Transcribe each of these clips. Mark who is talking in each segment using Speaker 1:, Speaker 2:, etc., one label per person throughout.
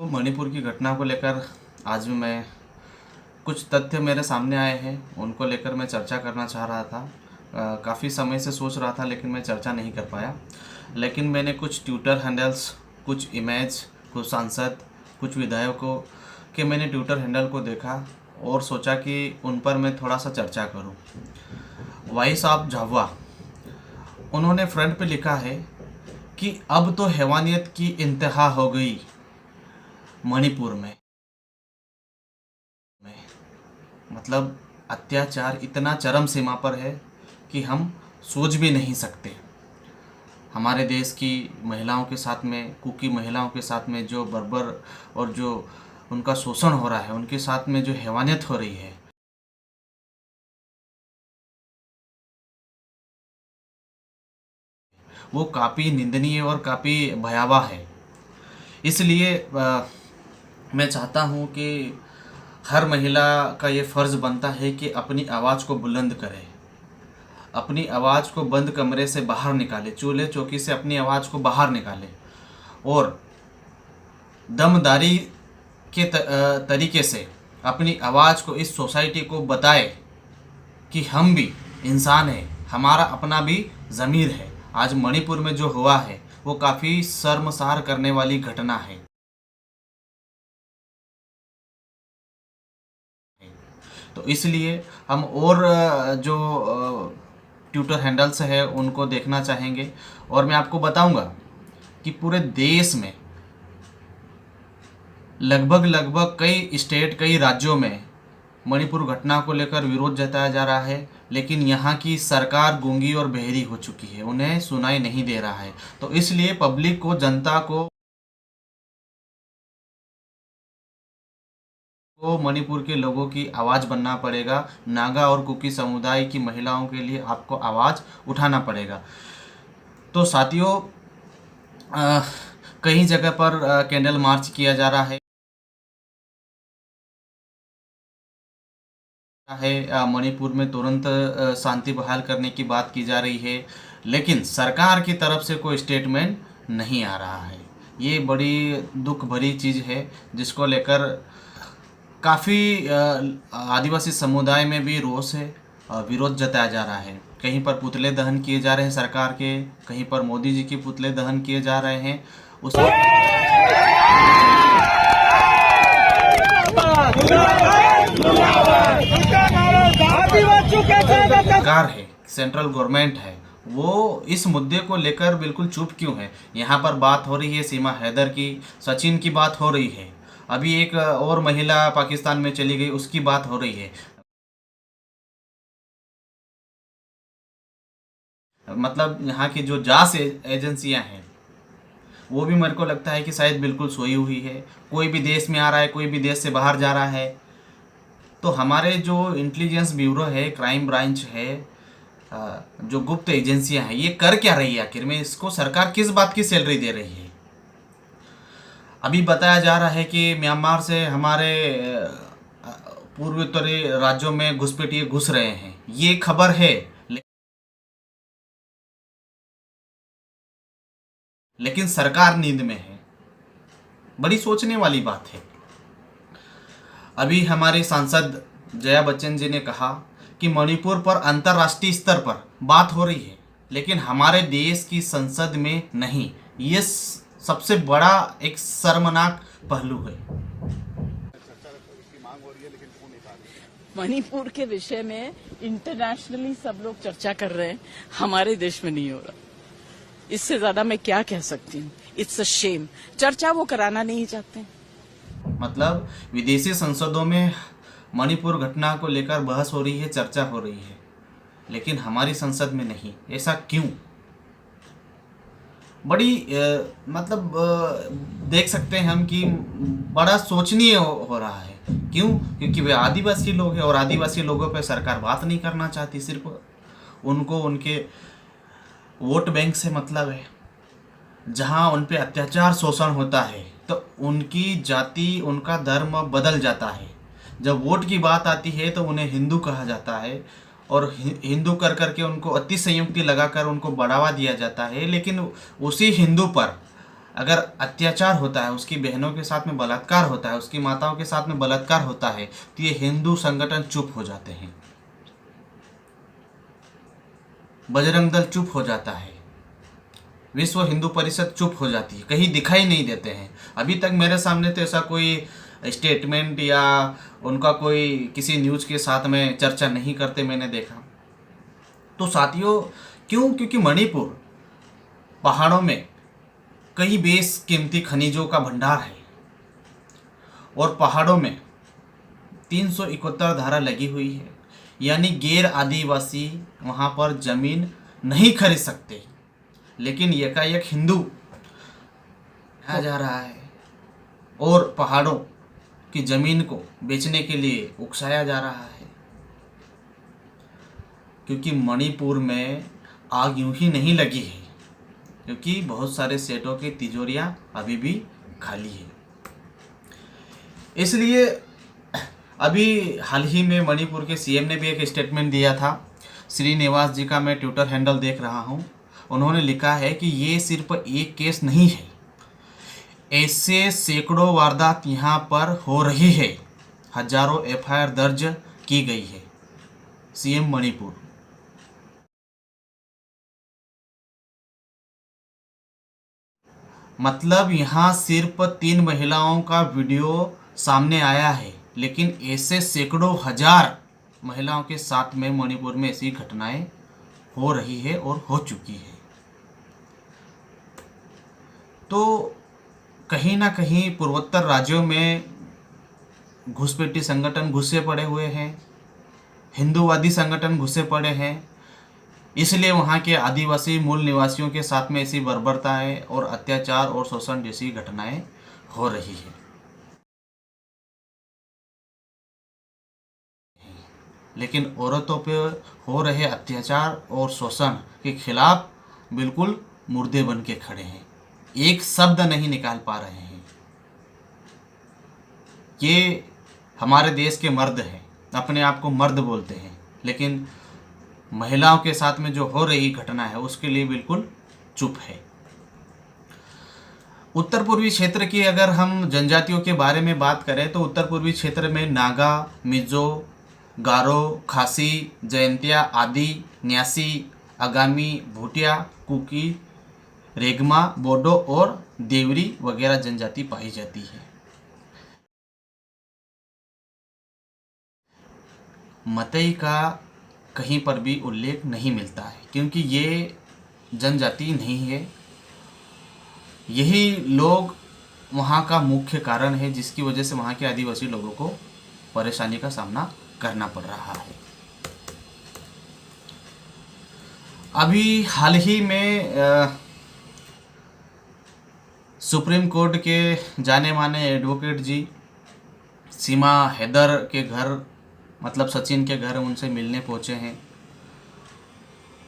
Speaker 1: मणिपुर की घटना को लेकर आज भी मैं कुछ तथ्य मेरे सामने आए हैं, उनको लेकर मैं चर्चा करना चाह रहा था। काफ़ी समय से सोच रहा था लेकिन मैं चर्चा नहीं कर पाया। लेकिन मैंने कुछ ट्विटर हैंडल्स, कुछ इमेज, कुछ सांसद, कुछ विधायकों के मैंने ट्विटर हैंडल को देखा और सोचा कि उन पर मैं थोड़ा सा चर्चा करूं। वाइस ऑफ झाबुआ, उन्होंने फ्रंट पे लिखा है कि अब तो हैवानियत की इंतहा हो गई मणिपुर में। मतलब अत्याचार इतना चरम सीमा पर है कि हम सोच भी नहीं सकते। हमारे देश की महिलाओं के साथ में, कुकी महिलाओं के साथ में जो बर्बर और जो उनका शोषण हो रहा है, उनके साथ में जो हैवानियत हो रही है, वो काफ़ी निंदनीय और काफ़ी भयावह है। इसलिए मैं चाहता हूँ कि हर महिला का ये फ़र्ज़ बनता है कि अपनी आवाज़ को बुलंद करे, अपनी आवाज़ को बंद कमरे से बाहर निकाले, चूल्हे चौकी से अपनी आवाज़ को बाहर निकाले और दमदारी के तरीके से अपनी आवाज़ को इस सोसाइटी को बताए कि हम भी इंसान हैं, हमारा अपना भी ज़मीर है। आज मणिपुर में जो हुआ है वो काफ़ी शर्मसार करने वाली घटना है। तो इसलिए हम और जो ट्विटर हैंडल्स है उनको देखना चाहेंगे और मैं आपको बताऊंगा कि पूरे देश में लगभग कई स्टेट, कई राज्यों में मणिपुर घटना को लेकर विरोध जताया जा रहा है, लेकिन यहाँ की सरकार गूंगी और बहरी हो चुकी है, उन्हें सुनाई नहीं दे रहा है। तो इसलिए पब्लिक को, जनता को मणिपुर के लोगों की आवाज़ बनना पड़ेगा। नागा और कुकी समुदाय की महिलाओं के लिए आपको आवाज़ उठाना पड़ेगा। तो साथियों, कई जगह पर कैंडल मार्च किया जा रहा है, मणिपुर में तुरंत शांति बहाल करने की बात की जा रही है, लेकिन सरकार की तरफ से कोई स्टेटमेंट नहीं आ रहा है। ये बड़ी दुख भरी चीज़ है जिसको लेकर काफ़ी आदिवासी समुदाय में भी रोष है, विरोध जताया जा रहा है। कहीं पर पुतले दहन किए जा रहे हैं सरकार के, कहीं पर मोदी जी के पुतले दहन किए जा रहे हैं। उस सरकार है, सेंट्रल गवर्नमेंट है, वो इस मुद्दे को लेकर बिल्कुल चुप क्यों है? यहाँ पर बात हो रही है सीमा हैदर की, सचिन की बात हो रही है, अभी एक और महिला पाकिस्तान में चली गई, उसकी बात हो रही है। मतलब यहाँ की जो जांच एजेंसियां हैं वो भी मेरे को लगता है कि शायद बिल्कुल सोई हुई है। कोई भी देश में आ रहा है, कोई भी देश से बाहर जा रहा है, तो हमारे जो इंटेलिजेंस ब्यूरो है, क्राइम ब्रांच है, जो गुप्त एजेंसियां हैं, ये कर क्या रही है आखिर में? इसको सरकार किस बात की सैलरी दे रही है? अभी बताया जा रहा है कि म्यांमार से हमारे पूर्वोत्तरी राज्यों में घुसपैठिए घुस रहे हैं, ये खबर है, लेकिन सरकार नींद में है। बड़ी सोचने वाली बात है। अभी हमारे सांसद जया बच्चन जी ने कहा कि मणिपुर पर अंतर्राष्ट्रीय स्तर पर बात हो रही है, लेकिन हमारे देश की संसद में नहीं। ये सबसे बड़ा एक शर्मनाक पहलू है।
Speaker 2: मणिपुर के विषय में इंटरनेशनली सब लोग चर्चा कर रहे हैं, हमारे देश में नहीं हो रहा। इससे ज्यादा मैं क्या कह सकती हूँ? It's a shame. चर्चा वो कराना नहीं चाहते।
Speaker 1: मतलब विदेशी संसदों में मणिपुर घटना को लेकर बहस हो रही है, चर्चा हो रही है, लेकिन हमारी संसद में नहीं। ऐसा क्यों? बड़ी देख सकते हैं हम कि बड़ा सोचनीय हो रहा है। क्यों? क्योंकि वे आदिवासी लोग हैं और आदिवासी लोगों पे सरकार बात नहीं करना चाहती। सिर्फ उनको उनके वोट बैंक से मतलब है। जहां उन पे अत्याचार, शोषण होता है तो उनकी जाति, उनका धर्म बदल जाता है। जब वोट की बात आती है तो उन्हें हिंदू कहा जाता है और हिंदू कर करके उनको अति संयुक्ति लगाकर उनको बढ़ावा दिया जाता है। लेकिन उसी हिंदू पर अगर अत्याचार होता है, उसकी बहनों के साथ में बलात्कार होता है, उसकी माताओं के साथ में बलात्कार होता है, तो ये हिंदू संगठन चुप हो जाते हैं, बजरंग दल चुप हो जाता है, विश्व हिंदू परिषद चुप हो जाती है, कहीं दिखाई नहीं देते हैं। अभी तक मेरे सामने तो ऐसा कोई स्टेटमेंट या उनका कोई किसी न्यूज़ के साथ में चर्चा नहीं करते मैंने देखा। तो साथियों, क्यों? क्योंकि मणिपुर पहाड़ों में कई बेशकीमती खनिजों का भंडार है और पहाड़ों में 371 धारा लगी हुई है, यानी गैर आदिवासी वहाँ पर जमीन नहीं खरीद सकते, लेकिन एकाएक हिंदू आ जा रहा है और पहाड़ों की जमीन को बेचने के लिए उकसाया जा रहा है। क्योंकि मणिपुर में आग यूं ही नहीं लगी है, क्योंकि बहुत सारे सेठों की तिजोरियां अभी भी खाली है। इसलिए अभी हाल ही में मणिपुर के सीएम ने भी एक स्टेटमेंट दिया था। श्रीनिवास जी का मैं ट्विटर हैंडल देख रहा हूं, उन्होंने लिखा है कि ये सिर्फ एक केस नहीं है, ऐसे सैकड़ों वारदात यहाँ पर हो रही है, हजारों एफआईआर दर्ज की गई है। सीएम मणिपुर। मतलब यहाँ सिर्फ 3 महिलाओं का वीडियो सामने आया है, लेकिन ऐसे सैकड़ों हजार महिलाओं के साथ में मणिपुर में ऐसी घटनाएं हो रही है और हो चुकी है। तो कहीं ना कहीं पूर्वोत्तर राज्यों में घुसपैठी संगठन घुसे पड़े हुए हैं, हिंदूवादी संगठन घुसे पड़े हैं, इसलिए वहाँ के आदिवासी मूल निवासियों के साथ में ऐसी बर्बरताएं और अत्याचार और शोषण जैसी घटनाएं हो रही है। लेकिन औरतों पे हो रहे अत्याचार और शोषण के खिलाफ बिल्कुल मुर्दे बन के खड़े हैं, एक शब्द नहीं निकाल पा रहे हैं। ये हमारे देश के मर्द हैं, अपने आप को मर्द बोलते हैं, लेकिन महिलाओं के साथ में जो हो रही घटना है उसके लिए बिल्कुल चुप है। उत्तर पूर्वी क्षेत्र की अगर हम जनजातियों के बारे में बात करें तो उत्तर पूर्वी क्षेत्र में नागा, मिजो, गारो, खासी, जयंतिया आदि, न्यासी, आगामी, भूटिया, कुकी, रेगमा, बोडो और देवरी वगैरह जनजाति पाई जाती है। मतई का कहीं पर भी उल्लेख नहीं मिलता है, क्योंकि ये जनजाति नहीं है। यही लोग वहाँ का मुख्य कारण है जिसकी वजह से वहाँ के आदिवासी लोगों को परेशानी का सामना करना पड़ रहा है। अभी हाल ही में सुप्रीम कोर्ट के जाने माने एडवोकेट जी सीमा हैदर के घर, मतलब सचिन के घर, उनसे मिलने पहुंचे हैं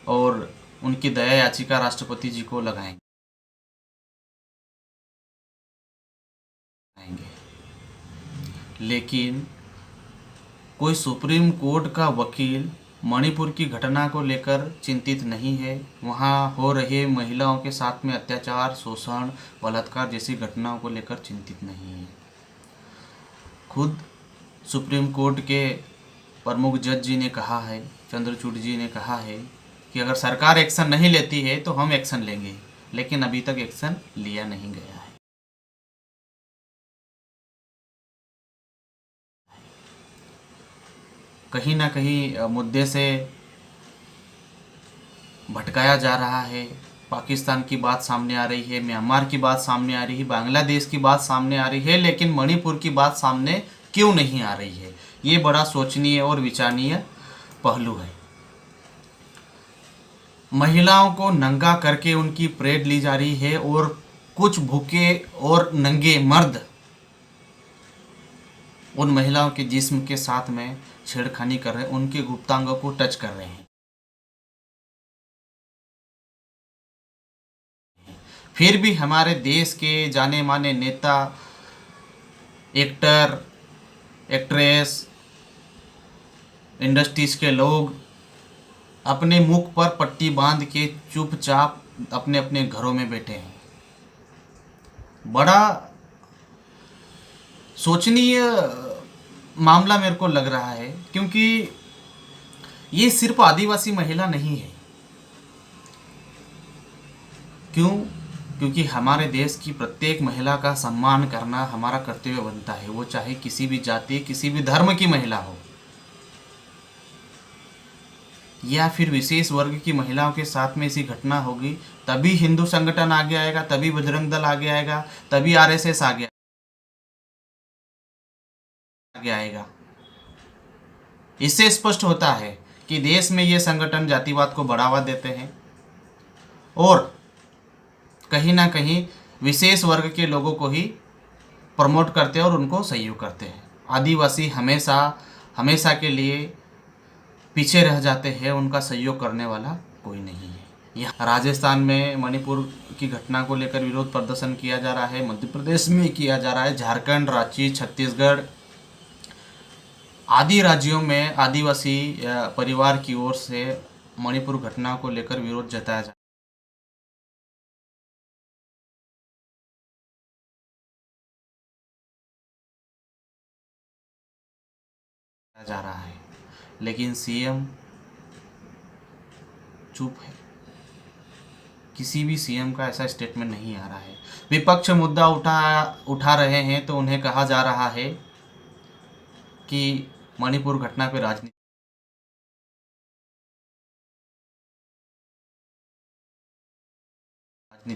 Speaker 1: और उनकी दया याचिका राष्ट्रपति जी को लगाएंगे। लेकिन कोई सुप्रीम कोर्ट का वकील मणिपुर की घटना को लेकर चिंतित नहीं है, वहाँ हो रहे महिलाओं के साथ में अत्याचार, शोषण, बलात्कार जैसी घटनाओं को लेकर चिंतित नहीं है। खुद सुप्रीम कोर्ट के प्रमुख जज जी ने कहा है, चंद्रचूड़ जी ने कहा है कि अगर सरकार एक्शन नहीं लेती है तो हम एक्शन लेंगे, लेकिन अभी तक एक्शन लिया नहीं गया है। कहीं ना कहीं मुद्दे से भटकाया जा रहा है। पाकिस्तान की बात सामने आ रही है, म्यांमार की बात सामने आ रही है, बांग्लादेश की बात सामने आ रही है, लेकिन मणिपुर की बात सामने क्यों नहीं आ रही है? ये बड़ा सोचनीय और विचारणीय पहलू है। महिलाओं को नंगा करके उनकी परेड ली जा रही है और कुछ भूखे और नंगे मर्द उन महिलाओं के जिस्म के साथ में छेड़खानी कर रहे हैं, उनके गुप्तांगों को टच कर रहे हैं। फिर भी हमारे देश के जाने माने नेता, एक्टर, एक्ट्रेस, इंडस्ट्रीज के लोग अपने मुख पर पट्टी बांध के चुपचाप अपने अपने घरों में बैठे हैं। बड़ा सोचनीय मामला मेरे को लग रहा है, क्योंकि ये सिर्फ आदिवासी महिला नहीं है। क्यों? क्योंकि हमारे देश की प्रत्येक महिला का सम्मान करना हमारा कर्तव्य बनता है, वो चाहे किसी भी जाति, किसी भी धर्म की महिला हो, या फिर विशेष वर्ग की महिलाओं के साथ में ऐसी घटना होगी तभी हिंदू संगठन आगे आएगा, तभी बजरंग दल आगे आएगा, तभी आरएसएस आगे आएगा। इससे स्पष्ट होता है कि देश में ये संगठन जातिवाद को बढ़ावा देते हैं और कहीं ना कहीं विशेष वर्ग के लोगों को ही प्रमोट करते हैं और उनको सहयोग करते हैं। आदिवासी हमेशा हमेशा के लिए पीछे रह जाते हैं, उनका सहयोग करने वाला कोई नहीं है। यहाँ राजस्थान में मणिपुर की घटना को लेकर विरोध प्रदर्शन किया जा रहा है, मध्य प्रदेश में किया जा रहा है, झारखंड, रांची, छत्तीसगढ़ आदि राज्यों में आदिवासी परिवार की ओर से मणिपुर घटना को लेकर विरोध जताया जा रहा है, लेकिन सीएम चुप है। किसी भी सीएम का ऐसा स्टेटमेंट नहीं आ रहा है। विपक्ष मुद्दा उठा रहे हैं तो उन्हें कहा जा रहा है कि मणिपुर घटना पे राजनीति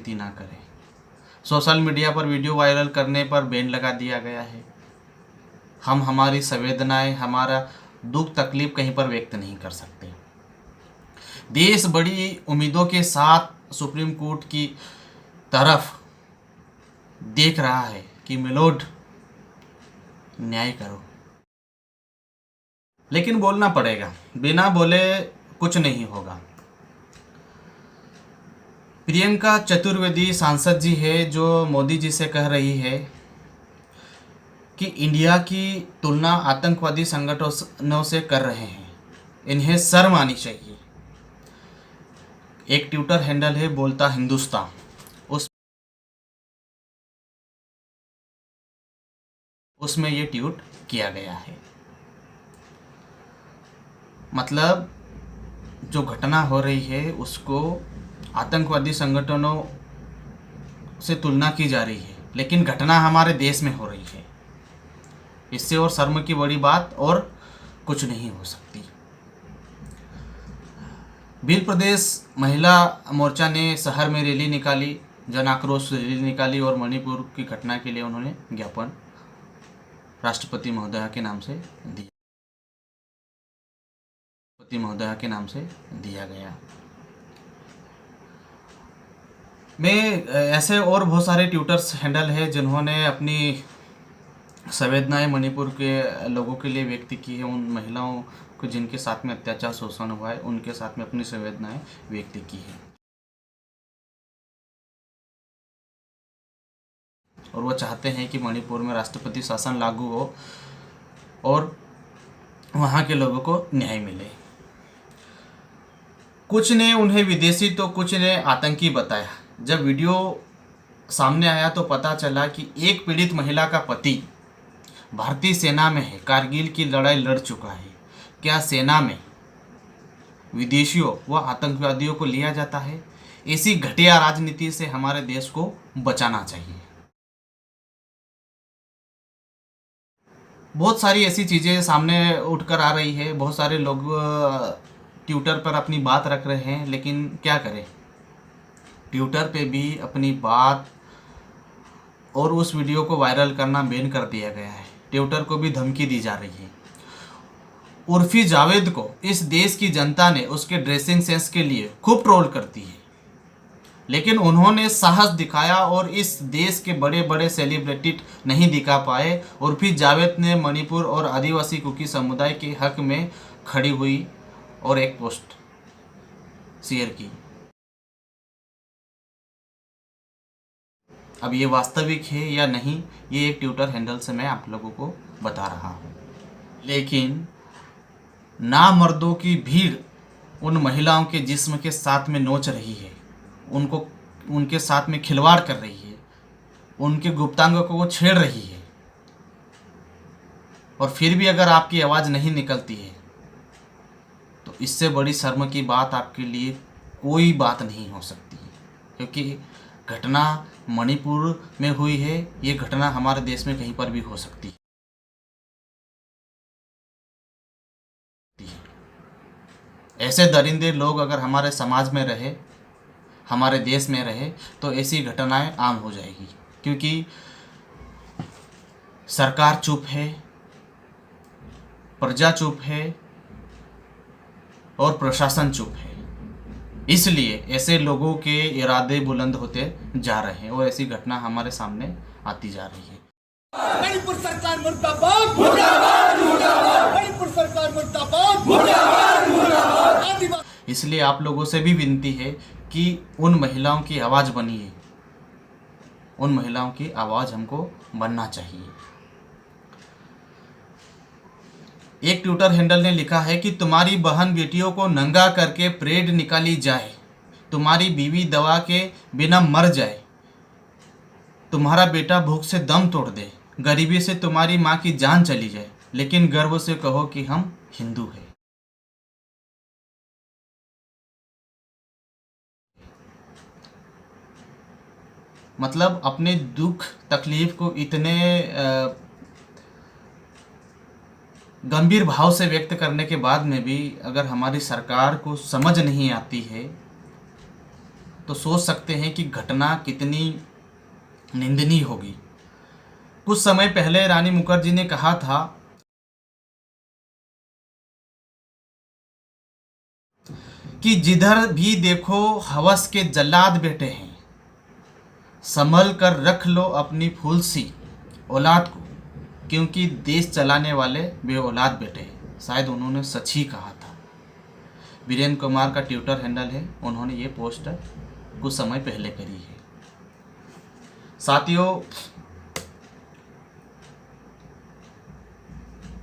Speaker 1: ना करें। सोशल मीडिया पर वीडियो वायरल करने पर बैन लगा दिया गया है। हम हमारी संवेदनाएं, हमारा दुख तकलीफ कहीं पर व्यक्त नहीं कर सकते। देश बड़ी उम्मीदों के साथ सुप्रीम कोर्ट की तरफ देख रहा है कि मिलोड न्याय करो, लेकिन बोलना पड़ेगा, बिना बोले कुछ नहीं होगा। प्रियंका चतुर्वेदी सांसद जी है जो मोदी जी से कह रही है कि इंडिया की तुलना आतंकवादी संगठनों से कर रहे हैं, इन्हें शर्म आनी चाहिए। एक ट्विटर हैंडल है बोलता हिंदुस्तान, उसमें ये ट्वीट किया गया है। मतलब जो घटना हो रही है उसको आतंकवादी संगठनों से तुलना की जा रही है, लेकिन घटना हमारे देश में हो रही है। इससे और शर्म की बड़ी बात और कुछ नहीं हो सकती। भील प्रदेश महिला मोर्चा ने शहर में रैली निकाली, जन आक्रोश रैली निकाली और मणिपुर की घटना के लिए उन्होंने ज्ञापन राष्ट्रपति महोदया के नाम से दिया गया। मैं ऐसे और बहुत सारे ट्विटर्स हैंडल है जिन्होंने अपनी संवेदनाएं मणिपुर के लोगों के लिए व्यक्त की है। उन महिलाओं को जिनके साथ में अत्याचार शोषण हुआ है उनके साथ में अपनी संवेदनाएं व्यक्त की है, और वो चाहते हैं कि मणिपुर में राष्ट्रपति शासन लागू हो और वहाँ के लोगों को न्याय मिले। कुछ ने उन्हें विदेशी तो कुछ ने आतंकी बताया। जब वीडियो सामने आया तो पता चला कि एक पीड़ित महिला का पति भारतीय सेना में है, कारगिल की लड़ाई लड़ चुका है। क्या सेना में विदेशियों व आतंकवादियों को लिया जाता है? ऐसी घटिया राजनीति से हमारे देश को बचाना चाहिए। बहुत सारी ऐसी चीज़ें सामने उठकर आ रही है, बहुत सारे लोग ट्विटर पर अपनी बात रख रहे हैं, लेकिन क्या करें, ट्विटर पे भी अपनी बात और उस वीडियो को वायरल करना बैन कर दिया गया है। ट्विटर को भी धमकी दी जा रही है। उर्फी जावेद को इस देश की जनता ने उसके ड्रेसिंग सेंस के लिए खूब ट्रोल करती है, लेकिन उन्होंने साहस दिखाया और इस देश के बड़े बड़े सेलिब्रिटी नहीं दिखा पाए। उर्फी जावेद ने मणिपुर और आदिवासी कुकी समुदाय के हक में खड़ी हुई और एक पोस्ट शेयर की। अब ये वास्तविक है या नहीं, ये एक ट्विटर हैंडल से मैं आप लोगों को बता रहा हूँ। लेकिन नामर्दों की भीड़ उन महिलाओं के जिस्म के साथ में नोच रही है, उनको उनके साथ में खिलवाड़ कर रही है। उनके गुप्तांग को वो छेड़ रही है, और फिर भी अगर आपकी आवाज़ नहीं निकलती है तो इससे बड़ी शर्म की बात आपके लिए कोई बात नहीं हो सकती है। क्योंकि घटना मणिपुर में हुई है, ये घटना हमारे देश में कहीं पर भी हो सकती है। ऐसे दरिंदे लोग अगर हमारे समाज में रहे, हमारे देश में रहे, तो ऐसी घटनाएं आम हो जाएगी। क्योंकि सरकार चुप है, प्रजा चुप है और प्रशासन चुप है। इसलिए ऐसे लोगों के इरादे बुलंद होते जा रहे हैं और ऐसी घटना हमारे सामने आती जा रही है।
Speaker 3: मणिपुर सरकार मुर्दाबाद मुर्दाबाद मुर्दाबाद, मणिपुर सरकार मुर्दाबाद मुर्दाबाद मुर्दाबाद। आदिवासी
Speaker 1: इसलिए आप लोगों से भी विनती है कि उन महिलाओं की आवाज़ बनिए, उन महिलाओं की आवाज़ हमको बनना चाहिए। एक ट्विटर हैंडल ने लिखा है कि तुम्हारी बहन बेटियों को नंगा करके परेड निकाली जाए, तुम्हारी बीवी दवा के बिना मर जाए, तुम्हारा बेटा भूख से दम तोड़ दे, गरीबी से तुम्हारी माँ की जान चली जाए, लेकिन गर्व से कहो कि हम हिंदू हैं। मतलब अपने दुख तकलीफ को इतने गंभीर भाव से व्यक्त करने के बाद में भी अगर हमारी सरकार को समझ नहीं आती है तो सोच सकते हैं कि घटना कितनी निंदनीय होगी। कुछ समय पहले रानी मुखर्जी ने कहा था कि जिधर भी देखो हवस के जल्लाद बैठे हैं, संभल कर रख लो अपनी फूल सी औलाद को, क्योंकि देश चलाने वाले बे औलाद बेटे हैं। शायद उन्होंने सच ही कहा था। वीरेंद्र कुमार का ट्विटर हैंडल है, उन्होंने ये पोस्ट कुछ समय पहले करी है। साथियों,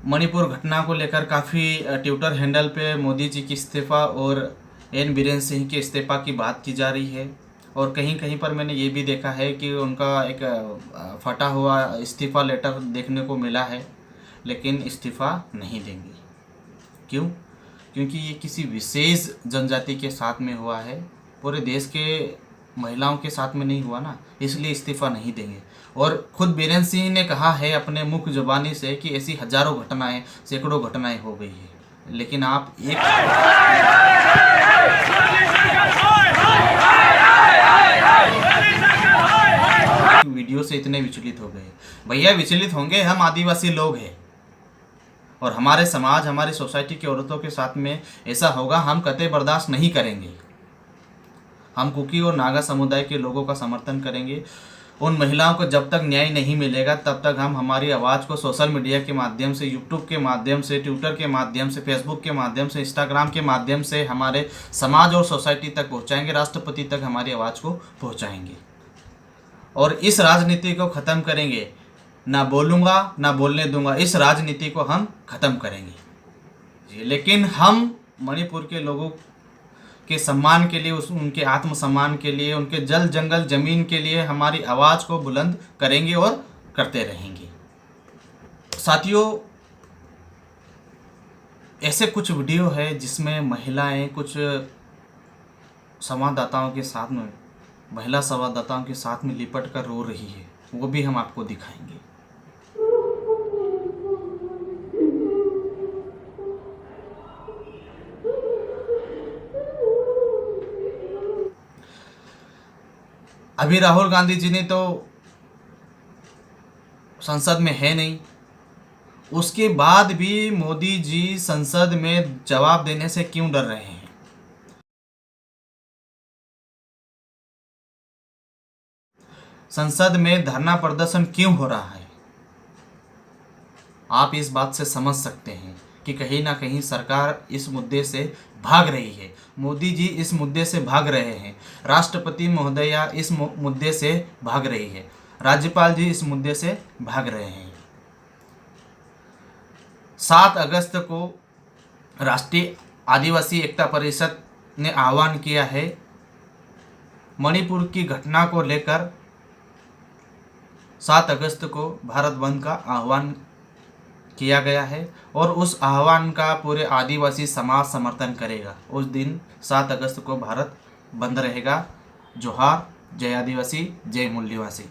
Speaker 1: मणिपुर घटना को लेकर काफ़ी ट्विटर हैंडल पे मोदी जी की इस्तीफ़ा और एन बीरेंद्र सिंह के इस्तीफ़ा की बात की जा रही है, और कहीं कहीं पर मैंने ये भी देखा है कि उनका एक फटा हुआ इस्तीफ़ा लेटर देखने को मिला है, लेकिन इस्तीफ़ा नहीं देंगे। क्यों? क्योंकि ये किसी विशेष जनजाति के साथ में हुआ है, पूरे देश के महिलाओं के साथ में नहीं हुआ ना, इसलिए इस्तीफ़ा नहीं देंगे। और खुद बीरेंद्र सिंह ने कहा है अपने मुख जुबानी से कि ऐसी हजारों घटनाएं, सैकड़ों घटनाएं हो गई है, लेकिन आप एक वीडियो से इतने विचलित हो गए। भैया विचलित होंगे, हम आदिवासी लोग हैं और हमारे समाज, हमारी सोसाइटी की औरतों के साथ में ऐसा होगा, हम कतई बर्दाश्त नहीं करेंगे। हम कुकी और नागा समुदाय के लोगों का समर्थन करेंगे। उन महिलाओं को जब तक न्याय नहीं मिलेगा तब तक हम हमारी आवाज़ को सोशल मीडिया के माध्यम से, यूट्यूब के माध्यम से, ट्विटर के माध्यम से, फेसबुक के माध्यम से, इंस्टाग्राम के माध्यम से हमारे समाज और सोसाइटी तक पहुंचाएंगे, राष्ट्रपति तक हमारी आवाज़ को पहुंचाएंगे और इस राजनीति को ख़त्म करेंगे। ना बोलूँगा ना बोलने दूंगा, इस राजनीति को हम ख़त्म करेंगे जी। लेकिन हम मणिपुर के लोगों के सम्मान के लिए, उनके आत्मसम्मान के लिए, उनके जल जंगल ज़मीन के लिए हमारी आवाज़ को बुलंद करेंगे और करते रहेंगे। साथियों, ऐसे कुछ वीडियो है जिसमें महिलाएं कुछ संवाददाताओं के साथ में, महिला संवाददाताओं के साथ में लिपट कर रो रही है, वो भी हम आपको दिखाएंगे। अभी राहुल गांधी जी ने तो संसद में है नहीं, उसके बाद भी मोदी जी संसद में जवाब देने से क्यों डर रहे हैं? संसद में धरना प्रदर्शन क्यों हो रहा है? आप इस बात से समझ सकते हैं कि कहीं ना कहीं सरकार इस मुद्दे से भाग रही है। मोदी जी इस मुद्दे से भाग रहे हैं, राष्ट्रपति महोदया इस मुद्दे से भाग रही है, राज्यपाल जी इस मुद्दे से भाग रहे हैं। 7 अगस्त को राष्ट्रीय आदिवासी एकता परिषद ने आह्वान किया है मणिपुर की घटना को लेकर 7 अगस्त को भारत बंद का आह्वान किया गया है और उस आह्वान का पूरे आदिवासी समाज समर्थन करेगा। उस दिन 7 अगस्त को भारत बंद रहेगा। जोहार, जय आदिवासी, जय मूल निवासी।